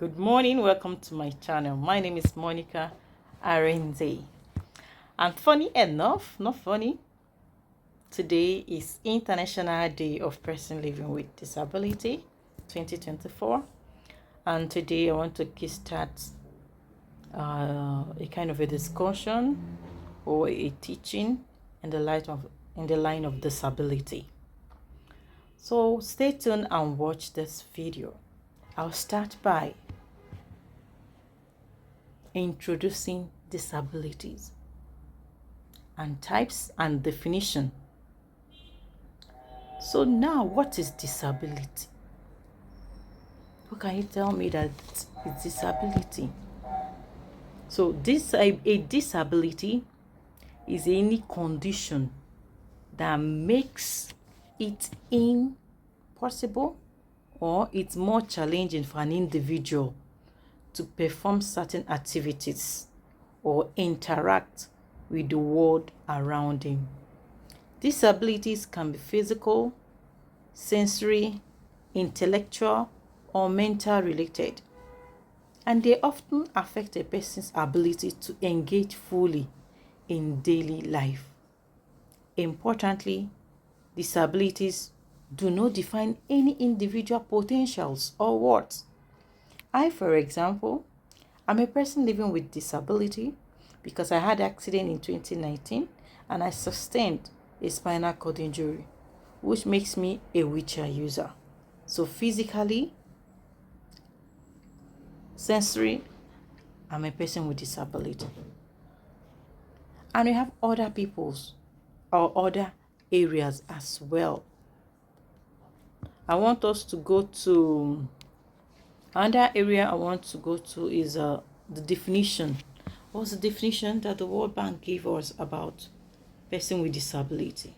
Good morning, welcome to my channel. My name is Monica Arenze. And funny enough, not funny, today is International Day of Person Living with Disability 2024. And today I want to kickstart a kind of a discussion or a teaching in the line of disability. So stay tuned and watch this video. I'll start by introducing disabilities and types and definition. So now, what is disability? Who can you tell me that it's disability? So a disability is any condition that makes it impossible or it's more challenging for an individual to perform certain activities or interact with the world around him. Disabilities can be physical, sensory, intellectual, or mental related, and they often affect a person's ability to engage fully in daily life. Importantly, disabilities do not define any individual potentials or worth. I, for example, I'm a person living with disability because I had an accident in 2019 and I sustained a spinal cord injury, which makes me a wheelchair user. So physically, sensory, I'm a person with disability. And we have other people's or other areas as well. I want us to go to another area I want to go to is the definition. What's the definition that the World Bank gave us about person with disability?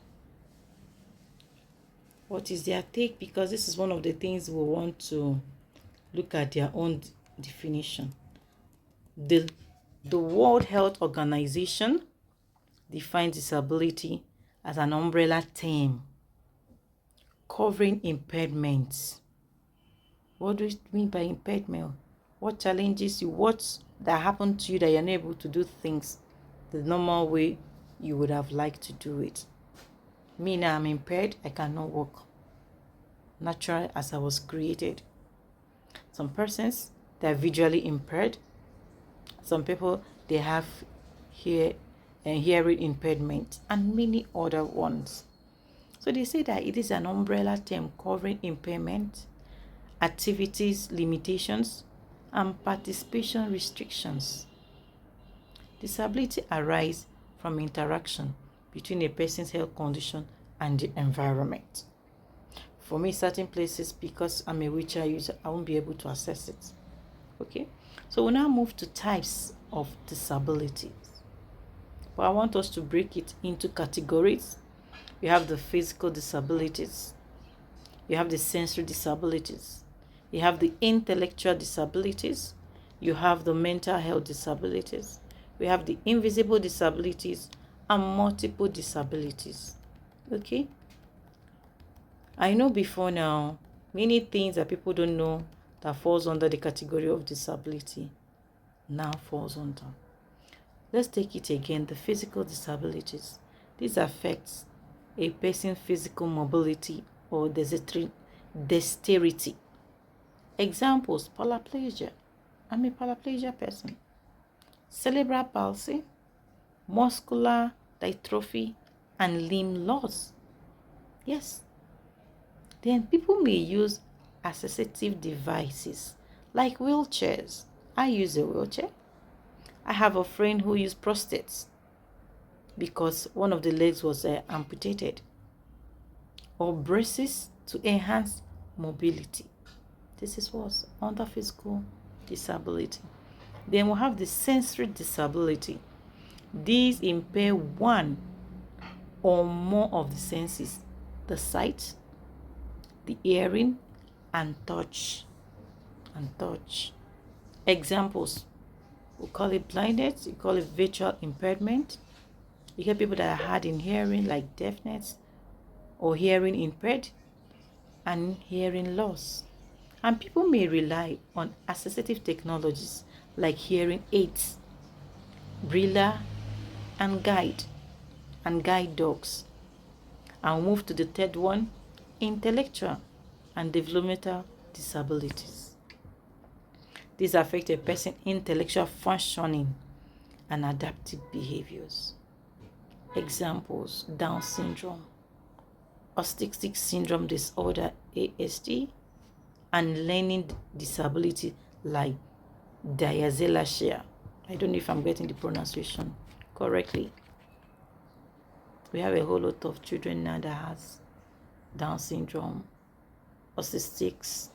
What is their take? Because this is one of the things we want to look at their own definition. The World Health Organization defines disability as an umbrella term covering impairments. What do you mean by impairment? What challenges you? What that happened to you that you're unable to do things the normal way you would have liked to do it? Me now, I'm impaired. I cannot walk natural as I was created. Some persons, they're visually impaired. Some people, they have hearing impairment and many other ones. So they say that it is an umbrella term covering impairment, activities limitations, and participation restrictions. Disability arises from interaction between a person's health condition and the environment. For me, certain places, because I'm a wheelchair user, I won't be able to access it. Okay, so we'll now move to types of disabilities. But I want us to break it into categories. You have the physical disabilities, you have the sensory disabilities, you have the intellectual disabilities, you have the mental health disabilities, we have the invisible disabilities, and multiple disabilities. Okay, I know before now many things that people don't know that falls under the category of disability now falls under. Let's take it again. The physical disabilities. These affects a person's physical mobility or dexterity. Examples: paraplegia. I'm a paraplegia person. Cerebral palsy, muscular dystrophy, and limb loss. Yes. Then people may use assistive devices like wheelchairs. I use a wheelchair. I have a friend who used prosthetics because one of the legs was amputated, or braces to enhance mobility. This is what's under physical disability. Then we have the sensory disability. These impair one or more of the senses: the sight, the hearing, and touch. Examples: we call it blindness, you call it visual impairment. You get people that are hard in hearing, like deafness or hearing impaired, and hearing loss. And people may rely on assistive technologies like hearing aids, braille, and guide dogs. I'll move to the third one, intellectual and developmental disabilities. These affect a person's intellectual functioning and adaptive behaviors. Examples: Down syndrome, autistic syndrome disorder ASD, and learning disability like dyslexia. I don't know if I'm getting the pronunciation correctly. We have a whole lot of children now that has Down syndrome, autistics.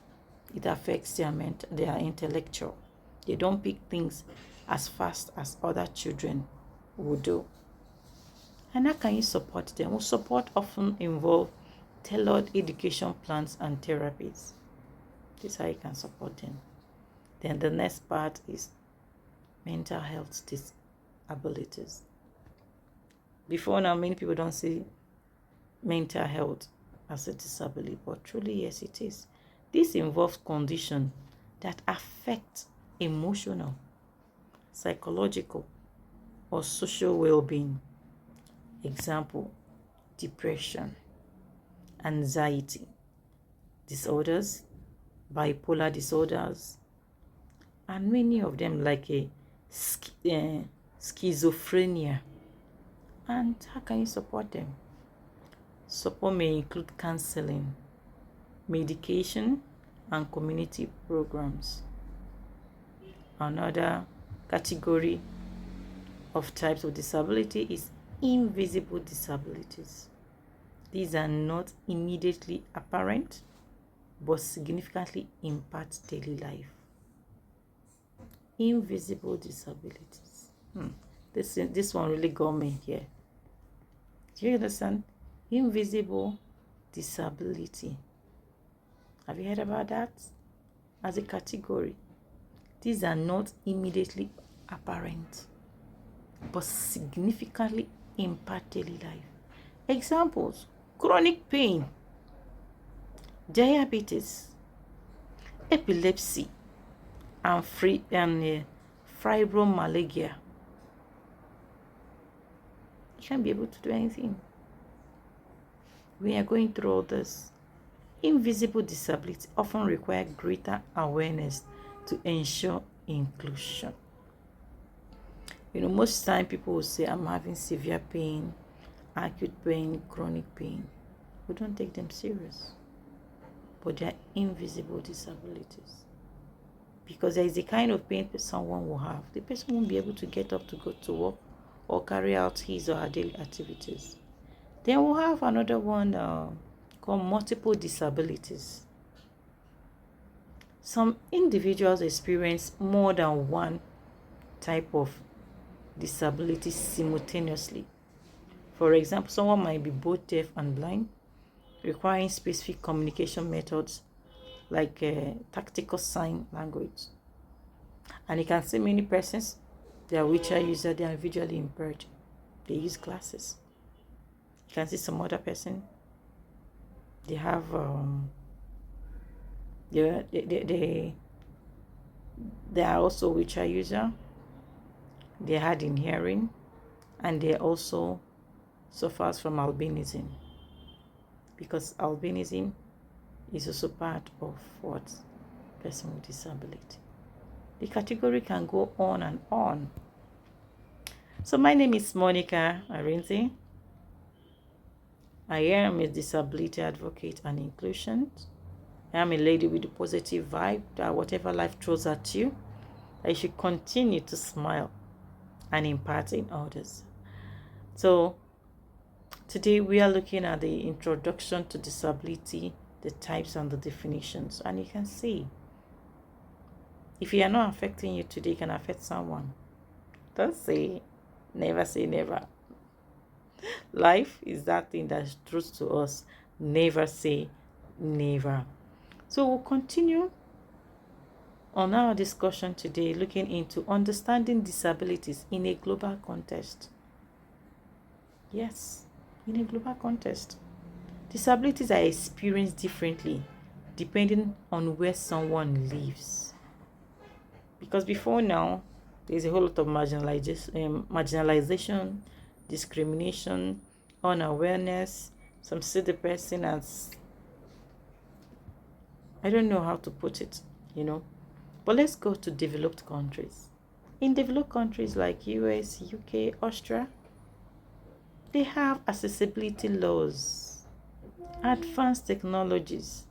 It affects their intellectual. They don't pick things as fast as other children would do. And how can you support them? Well, support often involve tailored education plans and therapies. This is how you can support them. Then the next part is mental health disabilities. Before now, many people don't see mental health as a disability, but truly, yes, it is. This involves conditions that affect emotional, psychological, or social well-being. Example: depression, anxiety disorders, bipolar disorders, and many of them like a schizophrenia. And how can you support them? Support may include counseling, medication, and community programs. Another category of types of disability is invisible disabilities. These are not immediately apparent, but significantly impact daily life. Invisible disabilities. This one really got me here. Do you understand? Invisible disability. Have you heard about that? As a category, these are not immediately apparent, but significantly impact daily life. Examples: chronic pain, diabetes, epilepsy, and fibromyalgia. You can't be able to do anything. We are going through all this. Invisible disabilities often require greater awareness to ensure inclusion. Most time people will say, I'm having severe pain, acute pain, chronic pain. We don't take them serious. But they are invisible disabilities. Because there is a kind of pain someone will have. The person won't be able to get up to go to work or carry out his or her daily activities. Then we'll have another one called multiple disabilities. Some individuals experience more than one type of disability simultaneously. For example, someone might be both deaf and blind, requiring specific communication methods like tactical sign language. And you can see many persons, they are wheelchair users, they are visually impaired. They use glasses. You can see some other person, they have they are also wheelchair user. They are hard in hearing, and they also suffers from albinism, because albinism is also part of what? Person with disability. The category can go on and on. So my name is Monica Arinze. I am a disability advocate and inclusion. I am a lady with a positive vibe that whatever life throws at you, I should continue to smile and impart in others. So today we are looking at the introduction to disability, the types and the definitions. And you can see, if you are not affecting you today, it can affect someone. Don't say never. Life is that thing that's true to us. Never say never. So we'll continue on our discussion today, looking into understanding disabilities in a global context. Yes, in a global context. Disabilities are experienced differently depending on where someone lives. Because before now, there's a whole lot of marginalization, discrimination, unawareness. Some see the person as, I don't know how to put it, But let's go to developed countries. In developed countries like US, UK, Austria, they have accessibility laws, advanced technologies,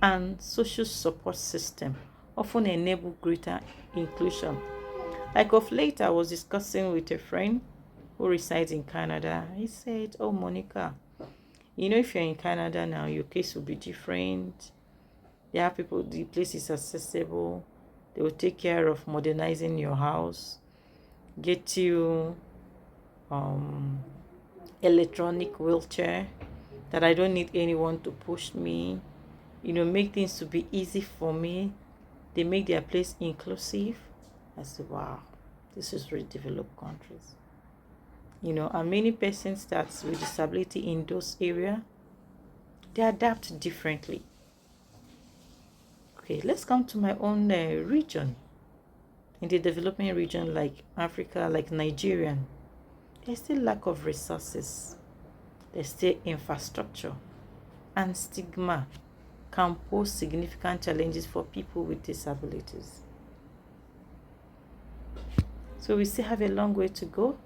and social support system often enable greater inclusion. Like of late, I was discussing with a friend who resides in Canada. He said, "Oh, Monica, if you're in Canada now, your case will be different. There are people, the place is accessible. They will take care of modernizing your house, get you electronic wheelchair, that I don't need anyone to push me, make things to be easy for me. They make their place inclusive." I said, wow, this is really developed countries. And many persons that with disability in those areas, they adapt differently. Okay, let's come to my own region. In the developing region like Africa, like Nigeria, there's still lack of resources. There's still infrastructure, and stigma can pose significant challenges for people with disabilities. So we still have a long way to go.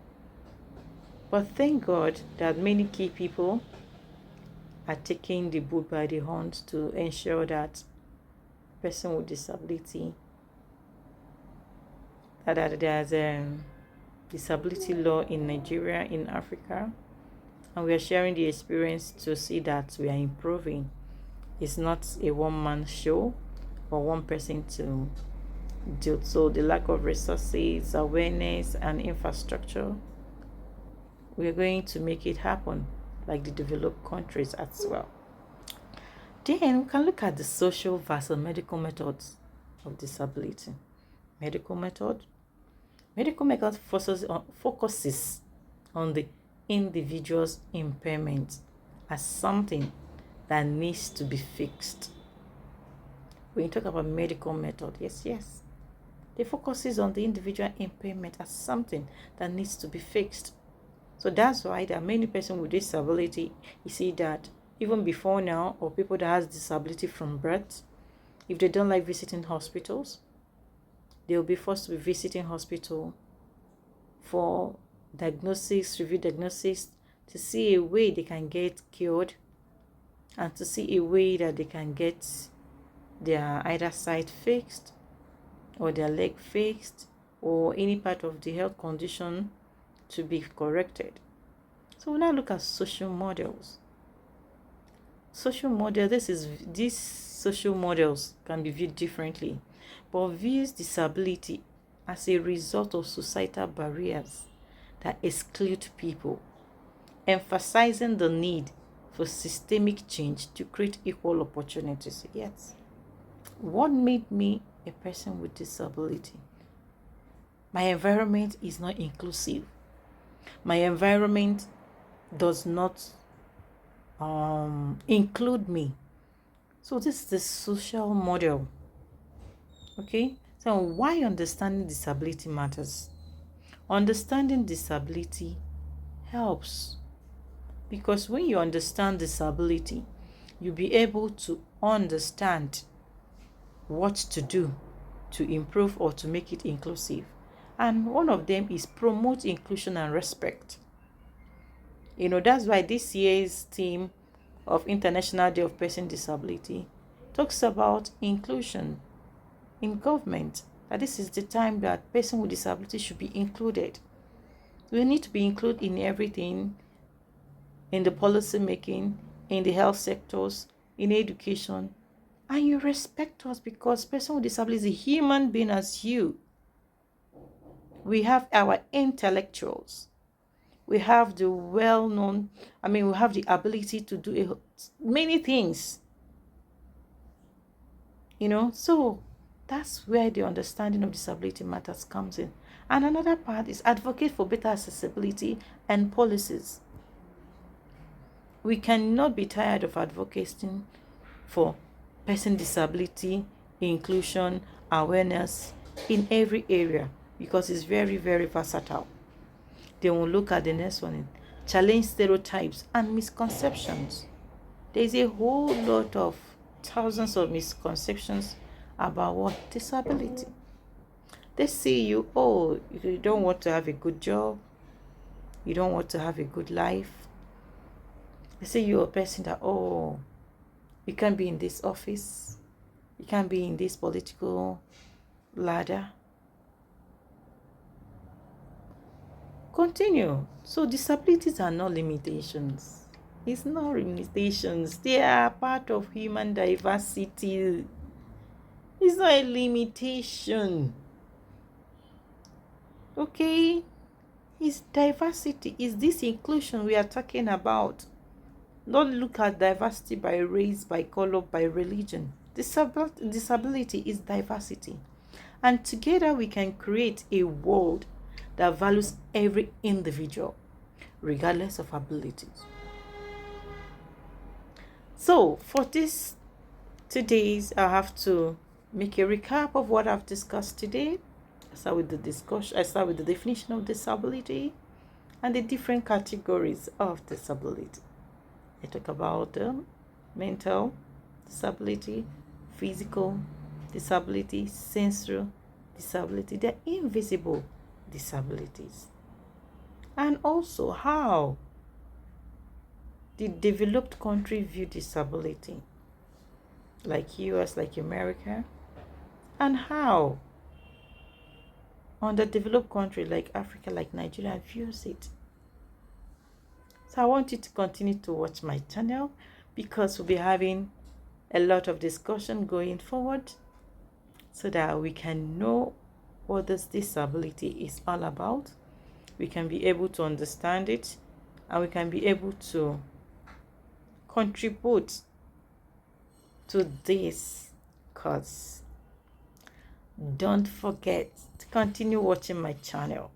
But thank God that many key people are taking the bull by the horns to ensure that person with disability, that there's a disability law in Nigeria, in Africa, and we are sharing the experience to see that we are improving. It's not a one-man show or one person to do. So the lack of resources, awareness, and infrastructure, we are going to make it happen like the developed countries as well. Then we can look at the social versus medical methods of disability. Medical method focuses on the individual's impairment as something that needs to be fixed. When you talk about medical method, yes, it focuses on the individual impairment as something that needs to be fixed. So that's why there are many persons with disability. You see that even before now, or people that has disability from birth, if they don't like visiting hospitals, they'll be forced to be visiting hospital for diagnosis, review diagnosis, to see a way they can get cured, and to see a way that they can get their either side fixed, or their leg fixed, or any part of the health condition to be corrected. So we now look at social models. These social models can be viewed differently, but views disability as a result of societal barriers that exclude people, emphasizing the need for systemic change to create equal opportunities. Yes. What made me a person with disability? My environment is not inclusive. My environment does not include me. So this is the social model. Okay, so why understanding disability matters? Understanding disability helps, because when you understand disability, you'll be able to understand what to do to improve or to make it inclusive. And one of them is promote inclusion and respect. That's why this year's theme of International Day of Person with Disability talks about inclusion in government. That this is the time that person with disability should be included. We need to be included in everything, in the policy making, in the health sectors, in education. And you respect us because person with disability is a human being as you. We have our intellectuals. We have the we have the ability to do many things. So that's where the understanding of disability matters comes in. And another part is advocate for better accessibility and policies. We cannot be tired of advocating for person disability, inclusion, awareness in every area, because it's very, very versatile. Then we'll look at the next one, challenge stereotypes and misconceptions. There's a whole lot of thousands of misconceptions about what disability. They see you, oh, you don't want to have a good job, you don't want to have a good life. They say you're a person that, oh, you can't be in this office, you can't be in this political ladder. Continue. So disabilities are not limitations. It's not limitations. They are part of human diversity. It's not a limitation. Okay? It's diversity. It's this inclusion we are talking about. Don't look at diversity by race, by color, by religion. Disability is diversity. And together we can create a world that values every individual, regardless of abilities. So for today's, I have to make a recap of what I've discussed today. I start with the definition of disability and the different categories of disability. I talk about mental disability, physical disability, sensory disability, the invisible disabilities, and also how the developed country view disability, like US, like America, and how underdeveloped country like Africa, like Nigeria, views it. So I want you to continue to watch my channel, because we'll be having a lot of discussion going forward, so that we can know what this disability is all about. We can be able to understand it, and we can be able to contribute to this cause. Don't forget to continue watching my channel.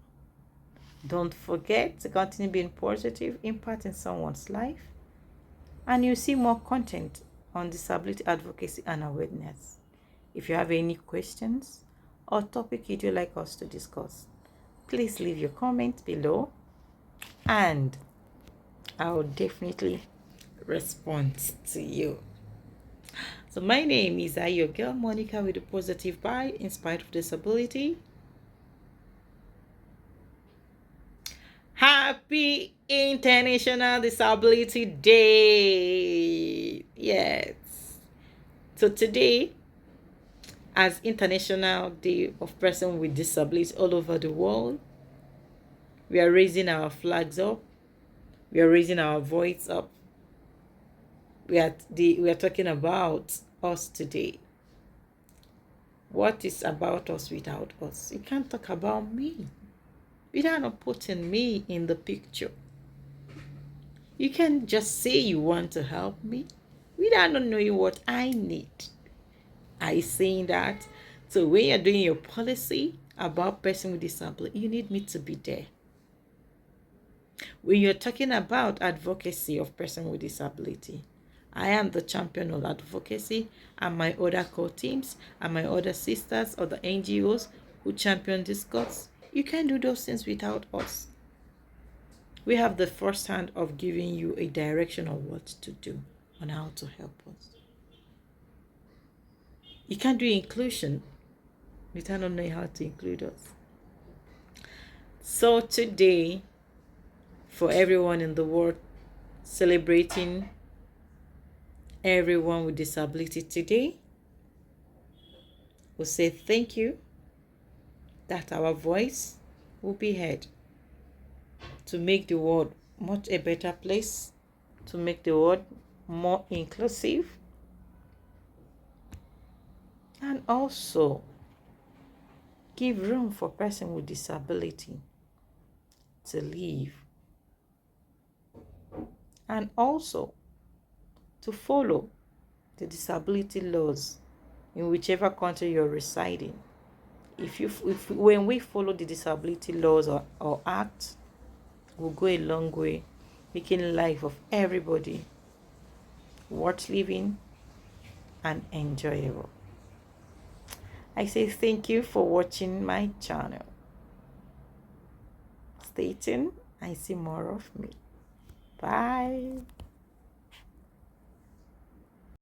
Don't forget to continue being positive, impacting someone's life, and you'll see more content on disability advocacy and awareness. If you have any questions or topic you'd like us to discuss, please leave your comment below, and I'll definitely respond to you. So my name is your girl Monica with a positive vibe in spite of disability. Happy International Disability Day! Yes. So today, as International Day of Person with Disabilities all over the world, we are raising our flags up. We are raising our voice up. We are talking about us today. What is about us without us? You can't talk about me without not putting me in the picture. You can't just say you want to help me without not knowing what I need. Are you saying that? So when you're doing your policy about person with disability, you need me to be there. When you're talking about advocacy of person with disability, I am the champion of advocacy, and my other co-teams and my other sisters or the NGOs who champion this cause. You can't do those things without us. We have the first hand of giving you a direction of what to do on how to help us. You can't do inclusion without not knowing how to include us. So today, for everyone in the world celebrating everyone with disability today, we'll say thank you, that our voice will be heard to make the world much a better place, to make the world more inclusive, and also give room for person with disability to live, and also to follow the disability laws in whichever country you're residing. When we follow the disability laws or acts, we'll go a long way, making life of everybody worth living and enjoyable. I say thank you for watching my channel. Stay tuned. I see more of me. Bye.